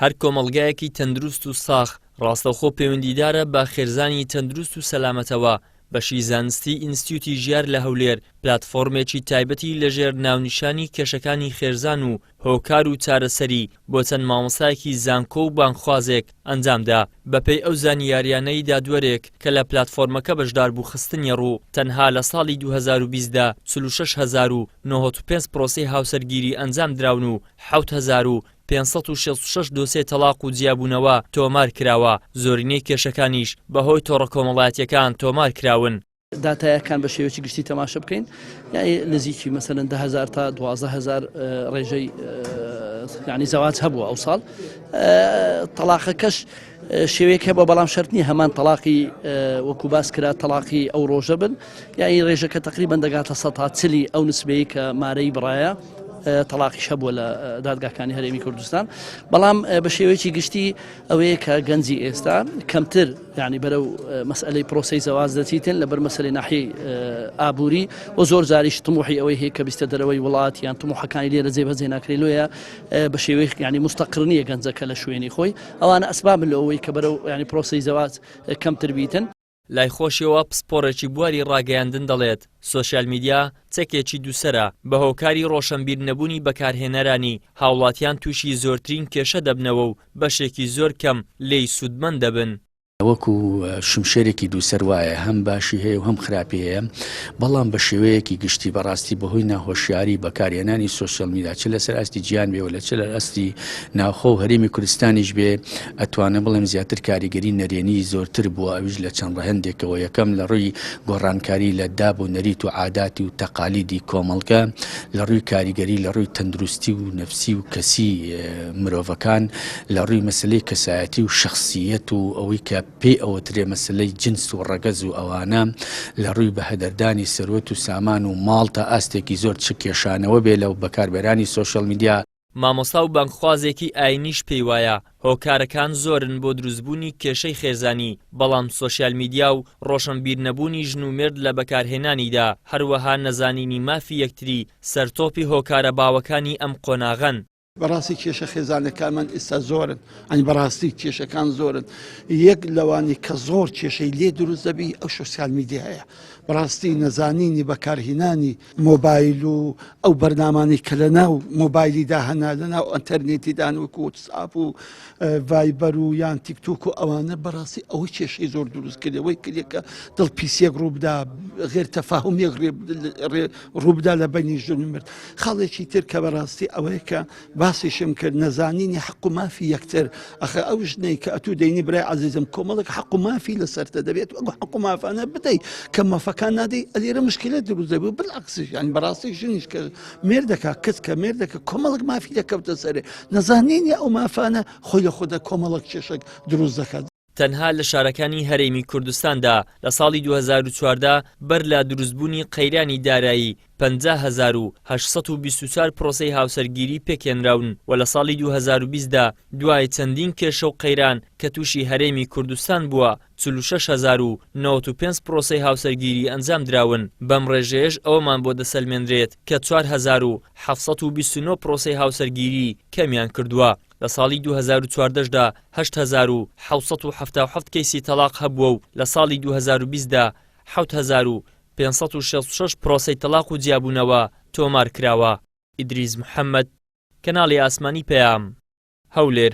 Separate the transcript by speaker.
Speaker 1: هەر کۆمەڵگایەکی تەندروست و ساخ ڕاستەوخۆ پەیوەندیدارە بە خێرزانی تەندروست و سەلامەتەوە. بەشی زانستی ئینستیتیوتی ژیار لە هەولێر پلاتفۆرمێکی تایبەتی لەژێر ناونیشانی کێشەکانی خێرزان و هۆکار و چارەسەری بۆ چەند مامۆستایەکی زانکۆ و بانخوازێک ئەنجامدا. بەپێی ئەو زانیاریانەی دادوەرێک کە لە پلاتفۆرمەکە بەشدار بوو خستنی ڕوو، تەنها لە ساڵی 2020دا 46,905 پرۆسەی هاوسەرگیری ئەنجام دراون و 7,566 دۆسێ تەلاق و جیابوونەوە تۆمار کراوە. زۆرینەی کێشەکانیش بەهۆی تۆڕە کۆمەڵایەتیەکان تۆمار کراون.
Speaker 2: داتایەکان بە شێوەیەکی گشتی تەماشا بکەین، یعنی نزیکی مەسەرەن 10,000 تا 12,000 ڕێژەی یعنی زەواج هەبووە ئەو ساڵ. تەلاقەکەش شێوەیەک هەبووە، بەڵام شەرت نییە هەمان تەلاقی وەکو باس کرا تەلاقی ئەو ڕۆژە بن، یعنی ڕێژەکە تقریبەن دەگاتە 140 ئەو نسبەیە کە مارەی بڕایە تەلاقیش هەبووە لە دادگاکانی هەرێمی کوردستان. بەڵام بە شێوەیەکی گشتی ئەوەیە کە گەنجی ئێستا کەمتر یعنی بەرەو مەسئلەی پرۆسەی زەواج دەچیتن لەبەر مەسەلەی ناحیەی ئابووری و زۆر جاریش تموحی ئەوەی هەیە کە بیستە دەرەوەی وڵات یان تموحەکانی لێرە جێبەجێ ناکرێت لۆیە بە شێوەیەک یعنی مستەقر نییە گەنجەکە لە شوێنی خۆی. ئەوانە ئەسبابن لەوەی کە بەرەو یعنی پرۆسەی زەواج کەمتر بیتن.
Speaker 1: لای خۆشیەوە پسپۆڕێکی بواری ڕاگەیاندن دەڵێت سۆشیال میدیا چەکێکی دووسەرە بە هۆکاری ڕۆشنبیر نەبوونی بەکارهێنەرانی هاوڵاتیان تووشی زۆرترین کێشە دەبنەوە و بەشێکی زۆر کەم لێی سوودمەند دەبن.
Speaker 3: وەکو شمشێرێکی دووسەر وایە، هەم باشی هەیە و هەم خراپی هەیە، بەڵام بە شێوەیەکی گشتی بەڕاستی بەهۆی ناهۆشیاری بەکارهێنانی سۆشیال میدیا چ لەسەر ئاستی گیان بێ و لە چ لە ئەستی ناوخۆ و هەرێمی کوردستانیش بێ، ئەتوانە بڵێم زیاتر کاریگەری نەرێنی زۆرتر بووە. ئەویش لە چەند ڕەهەندێکەوە، یەکەم لە ڕووی گۆڕانکاری لە داب و نەریت و عاداتی و تەقالیدی کۆمەڵگە، لە ڕووی کاریگەری لە ڕووی تەندروستی و نەفسی و کەسی مرۆڤەکان، لە ڕووی مەسلەی کەسایەتی و شخصیەت و ئەوەی کە پێی ئەوەترێ مەسلەی جنس و ڕەگەز و ئەوانە، لە ڕووی بەهەدەردانی سەروەت و سامان و ماڵ تا ئاستێکی زۆر چ کێشانەوە بێ لەو بەکاربێرانی سۆشیال میدیا.
Speaker 1: مامۆستا و بانکخوازێکی ئاینیش پێی وایە هۆکارەکان زۆرن بۆ دروستبوونی کێشەی خێزانی، بەڵام سۆشیال میدیا و ڕۆشنبیر نەبوونی ژن و مرد لە بەکارهێنانیدا هەروەها نەزانینی مافی یەکتری سەرتۆپی هۆکارە باوەکانی ئەم قۆناغن.
Speaker 4: بەڕاستی کێشە خێزانەکانمان ئێستا زۆرن، ئەنی بەڕاستی کێشەکان زۆرن. یەک لەوانی کە زۆر کێشەی لێ دروست دەبی ئەو سۆسیال میدیایە. بەڕاستی نەزانینی بەکارهێنانی مۆبایل و ئەو بەرنامانی کە لە ناو مۆبایلیدا هەنا لە ناو ئەنتەرنێتیدان وەکو واتساپ و ڤایبەر و یان تیکتۆک و ئەوانە بەڕاستی ئەوەی کێشەی زۆر دروست کردەوەی کردێکە دڵپیسێک ڕووبدا، غێر تەفاهومێک ڕووبدا لە بەینی ژن و مرد. خاڵێکی تر کە بەڕاستی ئەوەیە کە باسیشم کرد، نەزانینی حق و مافی یەکتر. ئەخە ئەو ژنەی کە ئەتوو دەینی برای عەزیزم کۆمەڵێک حق و مافی لەسەرتە دەبێت، وەکو حق و مافانە بدەی کە مافەکان نادەی ئەلێرە مشکلات دروست دەبێت. بالعکسش یعنی بەڕاستی ژنیش کە مێردەکە کەس کە مێردەکە کۆمەڵێک مافی دەکەوتە سەرێ، نەزانینی ئەو مافانە خۆی لە خۆدا کۆمەڵێک کێشەک دروست دەکات.
Speaker 1: تەنها لە شارەکانی هەرێمی کوردستاندا لە ساڵی 2014 بەر لە دروستبوونی قەیرانی دارایی 50,824 پرۆسەی هاوسەرگیری پێکێنراون و لە ساڵی 2020دا دوای چەندین کێشە و قەیران کە تووشی هەرێمی کوردستان بووە 46,095 پرۆسەی هاوسەرگیری ئەنجام دراون. بەم ڕێژەیەش ئەوەمان بۆ دەسەلمێنرێت کە 4,729 پرۆسەی هاوسەرگیری کەمیان کردووە. لە ساڵی 2014دا 8,777 کەیسی تەلاق هەبووە و لە ساڵی 2020دا 7,566 پرۆسەی تەلاق و جیابوونەوە تۆمار کراوە. ئیدریس محەممەد، کەناڵی ئاسمانی پەیام، هەولێر.